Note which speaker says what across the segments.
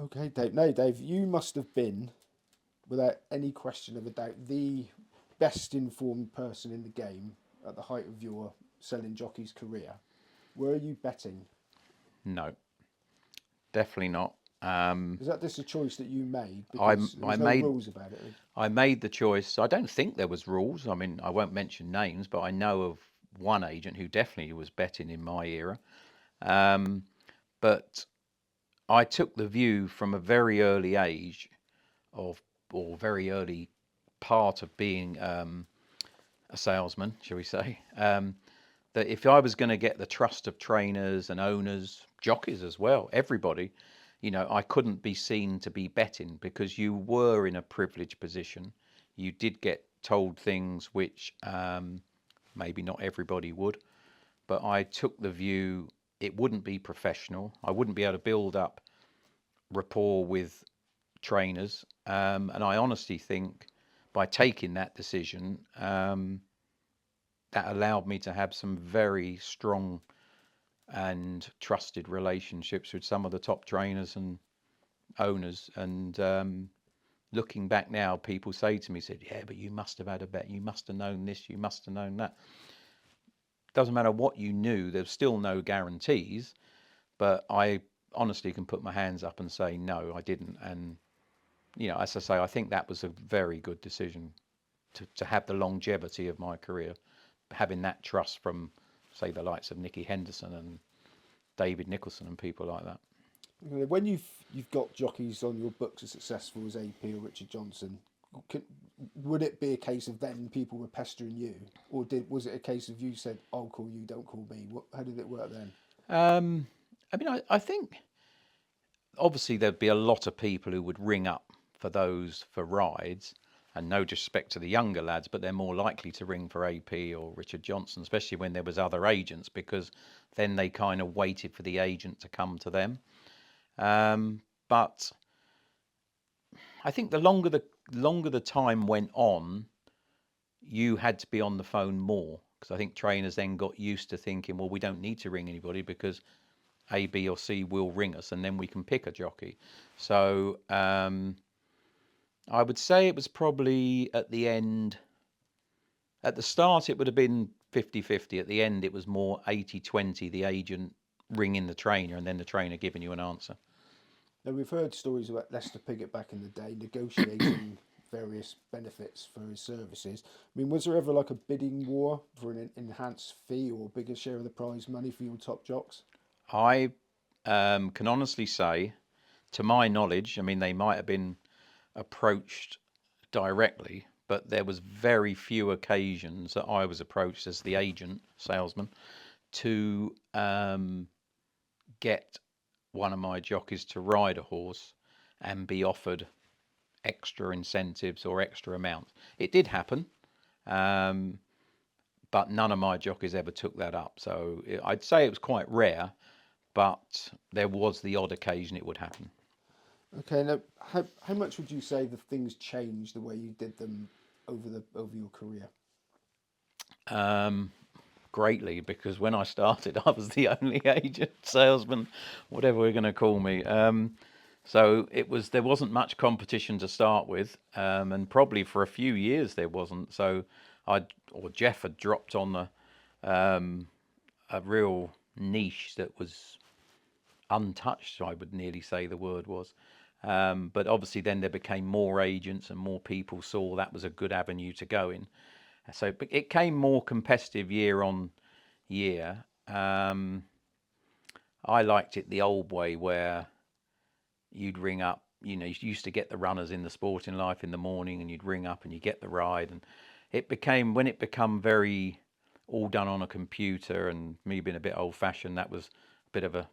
Speaker 1: Okay, Dave. No, Dave, you must have been, without any question of a doubt, the best informed person in the game at the height of your selling jockeys career. Were you betting?
Speaker 2: No, definitely not. Um,
Speaker 1: Is that just a choice that you made
Speaker 2: I
Speaker 1: because there
Speaker 2: I
Speaker 1: was no
Speaker 2: made
Speaker 1: rules about it?
Speaker 2: I made the choice. I don't think there was rules. I mean, I won't mention names, but I know of one agent who definitely was betting in my era. Um, but I took the view from a very early age of, or very early part of being a salesman, shall we say, that if I was going to get the trust of trainers and owners, jockeys as well, everybody, I couldn't be seen to be betting because you were in a privileged position. You did get told things which maybe not everybody would, but I took the view it wouldn't be professional. I wouldn't be able to build up rapport with trainers. And I honestly think by taking that decision, that allowed me to have some very strong and trusted relationships with some of the top trainers and owners. And looking back now, people say to me, said, "Yeah, but you must have had a bet. You must have known this. You must have known that." Doesn't matter what you knew. There's still no guarantees. But I honestly can put my hands up and say, no, I didn't. And as I say, I think that was a very good decision to have the longevity of my career, having that trust from, say, the likes of Nicky Henderson and David Nicholson and people like that.
Speaker 1: When you've got jockeys on your books as successful as AP or Richard Johnson, could, would it be a case of then people were pestering you, or was it a case of you said, "I'll call you, don't call me"? How did it work then?
Speaker 2: Um, I mean, I think obviously there'd be a lot of people who would ring up for rides, and no disrespect to the younger lads, but they're more likely to ring for AP or Richard Johnson, especially when there was other agents, because then they kind of waited for the agent to come to them. But I think the longer the time went on, you had to be on the phone more because I think trainers then got used to thinking, well, we don't need to ring anybody because A, B, or C will ring us, and then we can pick a jockey. So I would say it was probably at the end. At the start, it would have been 50-50. At the end, it was more 80-20, the agent ringing the trainer and then the trainer giving you an answer.
Speaker 1: Now we've heard stories about Lester Piggott back in the day negotiating various benefits for his services. I mean, was there ever like a bidding war for an enhanced fee or bigger share of the prize money for your top jocks?
Speaker 2: I can honestly say, to my knowledge, I mean, they might have been approached directly, but there was very few occasions that I was approached as the agent, salesman, to get one of my jockeys to ride a horse and be offered extra incentives or extra amounts. It did happen, um, but none of my jockeys ever took that up. So I'd say it was quite rare, but there was the odd occasion it would happen.
Speaker 1: Okay, now how much would you say the things changed the way you did them over your career?
Speaker 2: Um, Greatly, because when I started, I was the only agent, salesman, whatever we're going to call me. So there wasn't much competition to start with, and probably for a few years there wasn't. So Jeff had dropped on um, a real niche that was untouched. I would nearly say the word was. But obviously, then there became more agents, and more people saw that was a good avenue to go in. So it came more competitive year on year. I liked it the old way where you'd ring up. You used to get the runners in the sporting life in the morning, and you'd ring up and you get the ride. And when it become very all done on a computer, and me being a bit old fashioned, that was a bit of a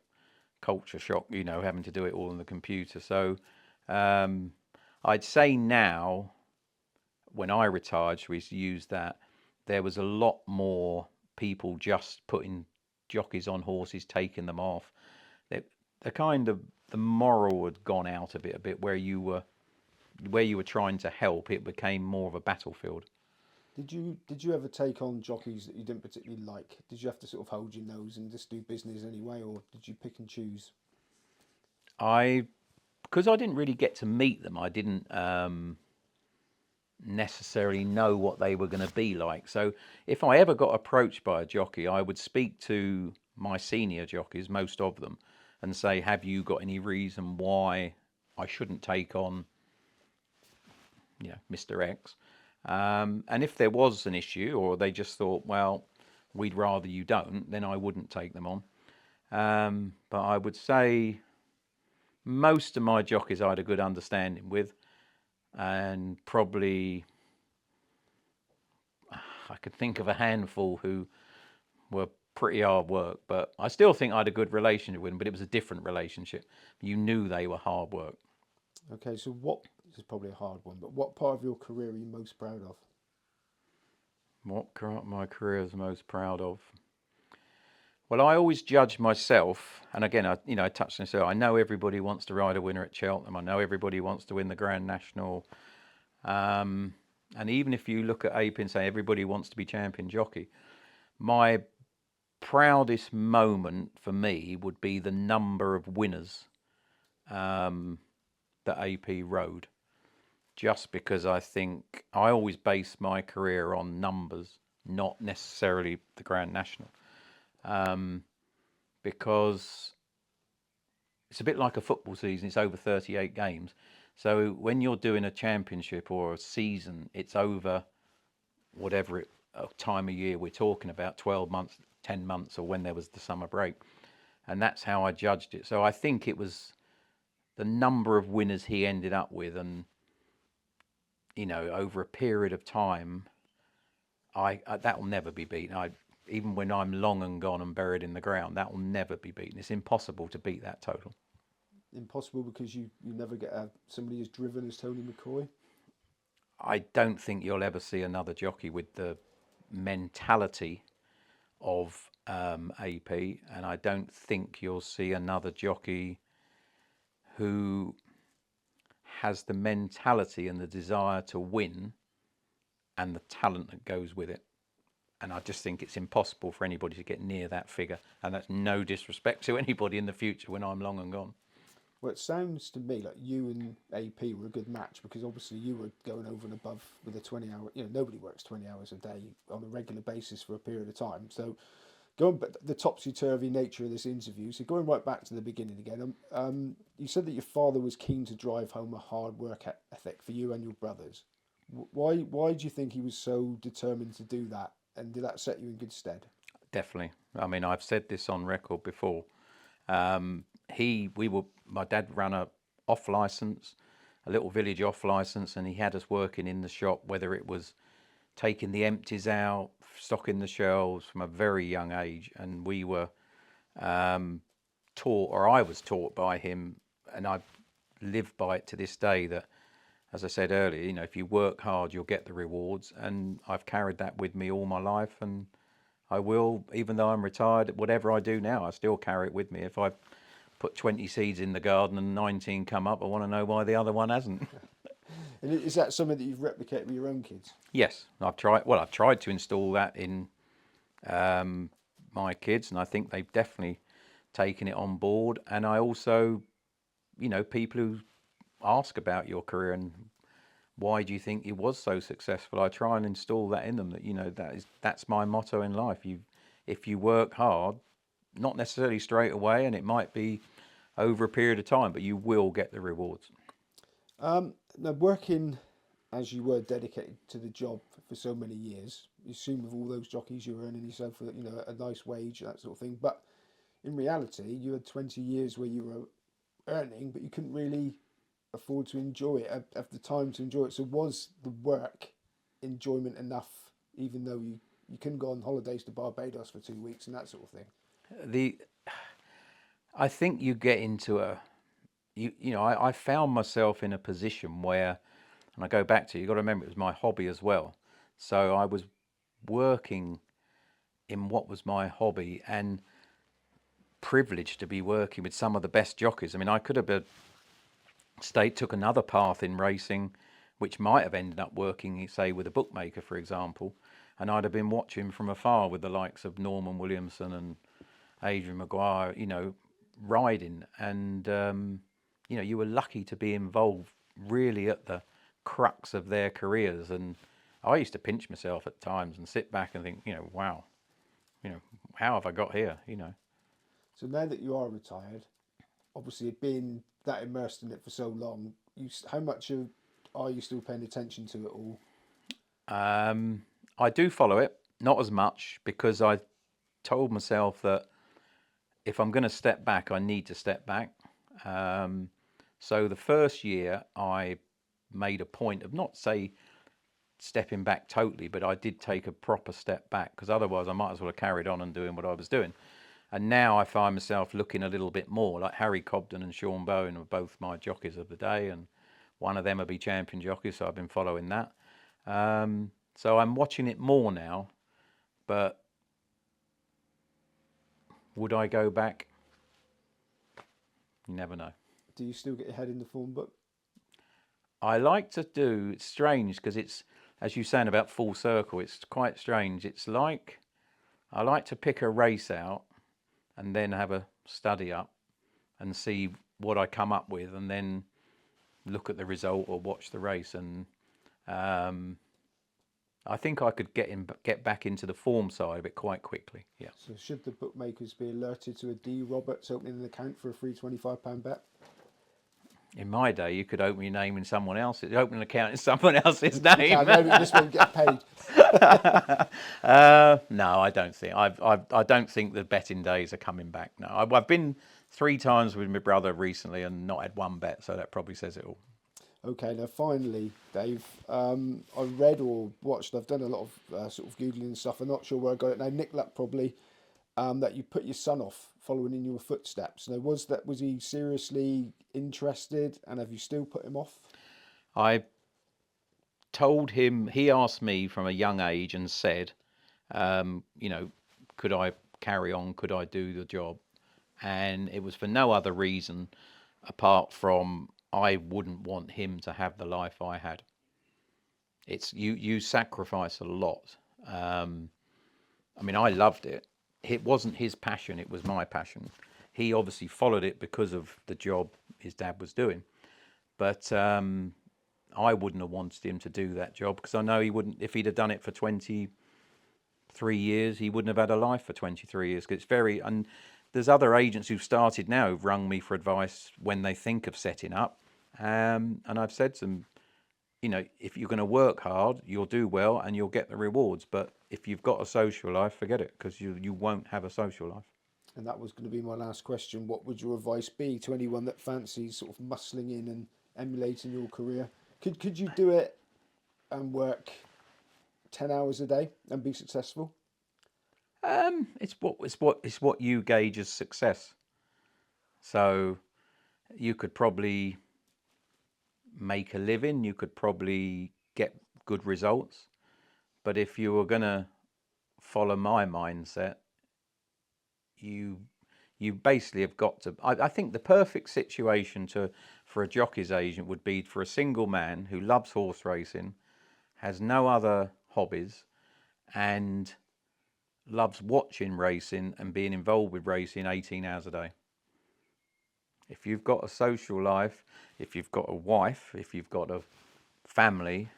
Speaker 2: culture shock. Having to do it all on the computer. So um, I'd say now, when I retired, we used to use that. There was a lot more people just putting jockeys on horses, taking them off. The, the kind of the moral had gone out of it a bit, where you were trying to help, it became more of a battlefield.
Speaker 1: Did you ever take on jockeys that you didn't particularly like? Did you have to sort of hold your nose and just do business anyway, or did you pick and choose?
Speaker 2: I because I didn't really get to meet them, I didn't necessarily know what they were going to be like. So if I ever got approached by a jockey, I would speak to my senior jockeys, most of them, and say, have you got any reason why I shouldn't take on, Mr. X? And if there was an issue, or they just thought, well, we'd rather you don't, then I wouldn't take them on. But I would say most of my jockeys I had a good understanding with, and probably I could think of a handful who were pretty hard work, but I still think I had a good relationship with them, but it was a different relationship. You knew they were hard work.
Speaker 1: Okay, so this is probably a hard one, but what part of your career are you most proud of?
Speaker 2: What my career is most proud of? Well, I always judge myself, and again, I touched on this earlier. I know everybody wants to ride a winner at Cheltenham. I know everybody wants to win the Grand National. And even if you look at AP and say everybody wants to be champion jockey, my proudest moment for me would be the number of winners that AP rode. Just because I think I always base my career on numbers, not necessarily the Grand National. Because it's a bit like a football season. It's over 38 games. So when you're doing a championship or a season, it's over whatever time of year we're talking about, 12 months, 10 months, or when there was the summer break. And that's how I judged it. So I think it was the number of winners he ended up with, and over a period of time, I that will never be beaten. Even when I'm long and gone and buried in the ground, that will never be beaten. It's impossible to beat that total.
Speaker 1: Impossible because you never get somebody as driven as Tony McCoy.
Speaker 2: I don't think you'll ever see another jockey with the mentality of AP, and I don't think you'll see another jockey who has the mentality and the desire to win and the talent that goes with it. And I just think it's impossible for anybody to get near that figure. And that's no disrespect to anybody in the future when I'm long and gone.
Speaker 1: Well, it sounds to me like you and AP were a good match because obviously you were going over and above with a 20-hour. Nobody works 20 hours a day on a regular basis for a period of time. So going back the topsy-turvy nature of this interview, so going right back to the beginning again, you said that your father was keen to drive home a hard work ethic for you and your brothers. Why do you think he was so determined to do that, and did that set you in good stead?
Speaker 2: Definitely. I mean, I've said this on record before. My dad ran a off license, a little village off license, and he had us working in the shop, whether it was taking the empties out, stocking the shelves from a very young age. And we were taught, or I was taught by him, and I live by it to this day, that, as I said earlier, if you work hard, you'll get the rewards. And I've carried that with me all my life, and I will, even though I'm retired. Whatever I do now, I still carry it with me. If I put 20 seeds in the garden and 19 come up, I want to know why the other one hasn't.
Speaker 1: And is that something that you've replicated with your own kids?
Speaker 2: Yes, I've tried to install that in my kids, and I think they've definitely taken it on board. And I also, people who ask about your career and why do you think it was so successful, I try and install that in them, that that's my motto in life. If you work hard, not necessarily straight away, and it might be over a period of time, but you will get the rewards.
Speaker 1: Now, working as you were dedicated to the job for so many years, you assume with all those jockeys you were earning yourself a nice wage, that sort of thing. But in reality, you had 20 years where you were earning, but you couldn't really afford to enjoy it, have the time to enjoy it. So was the work enjoyment enough, even though you couldn't go on holidays to Barbados for 2 weeks and that sort of thing?
Speaker 2: I think you get into I found myself in a position where, and I go back to, you got to remember, it was my hobby as well. So I was working in what was my hobby, and privileged to be working with some of the best jockeys. I mean, I could have took another path in racing, which might have ended up working, say, with a bookmaker, for example, and I'd have been watching from afar with the likes of Norman Williamson and Adrian Maguire, riding. And you know, you were lucky to be involved really at the crux of their careers. And I used to pinch myself at times and sit back and think, you know, wow, you know, how have I got here? You know.
Speaker 1: So now that you are retired, obviously being that immersed in it for so long, how much are you still paying attention to it all?
Speaker 2: I do follow it, not as much, because I told myself that if I'm going to step back, I need to step back. Um, so the first year, I made a point of not say stepping back totally, but I did take a proper step back because otherwise I might as well have carried on and doing what I was doing. And now I find myself looking a little bit more like Harry Cobden and Sean Bowen are both my jockeys of the day, and one of them will be champion jockeys, so I've been following that. So I'm watching it more now, but would I go back? You never know.
Speaker 1: Do you still get your head in the form book?
Speaker 2: I like to do, it's strange because it's, as you're saying about full circle, it's quite strange. It's like, I like to pick a race out and then have a study up and see what I come up with and then look at the result or watch the race. And I think I could get back into the form side of it quite quickly. Yeah.
Speaker 1: So should the bookmakers be alerted to a D Roberts opening an account for a free £25 bet?
Speaker 2: In my day, you could open your name in someone else's, open an account in someone else's name.
Speaker 1: I know that this won't get paid.
Speaker 2: No, I don't think. I don't think the betting days are coming back. No, I've been 3 times with my brother recently and not had one bet, so that probably says it all.
Speaker 1: Okay, now finally, Dave, I read or watched, I've done a lot of sort of Googling and stuff. I'm not sure where I got it now. Nick Luck probably, that you put your son off following in your footsteps. Now, was he seriously interested, and have you still put him off?
Speaker 2: I told him, he asked me from a young age and said, you know, could I carry on? Could I do the job? And it was for no other reason apart from I wouldn't want him to have the life I had. It's you sacrifice a lot. I mean, I loved it. It wasn't his passion, it was my passion. He obviously followed it because of the job his dad was doing. But I wouldn't have wanted him to do that job because I know he wouldn't, if he'd have done it for 23 years, he wouldn't have had a life for 23 years. 'Cause it's very, and there's other agents who've started now who've rung me for advice when they think of setting up. And I've said to them, you know, if you're going to work hard, you'll do well and you'll get the rewards. But if you've got a social life, forget it, because you won't have a social life.
Speaker 1: And that was going to be my last question. What would your advice be to anyone that fancies sort of muscling in and emulating your career? Could you do it and work 10 hours a day and be successful?
Speaker 2: It's what you gauge as success. So you could probably make a living, you could probably get good results. But if you were going to follow my mindset, you you basically have got to. I think the perfect situation for a jockey's agent would be for a single man who loves horse racing, has no other hobbies, and loves watching racing and being involved with racing 18 hours a day. If you've got a social life, if you've got a wife, if you've got a family,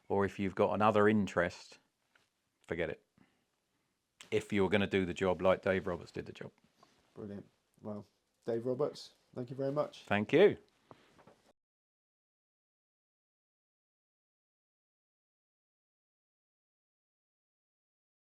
Speaker 2: or if you've got another interest, forget it. If you're going to do the job like Dave Roberts did the job.
Speaker 1: Brilliant. Well, Dave Roberts, thank you very much.
Speaker 2: Thank you.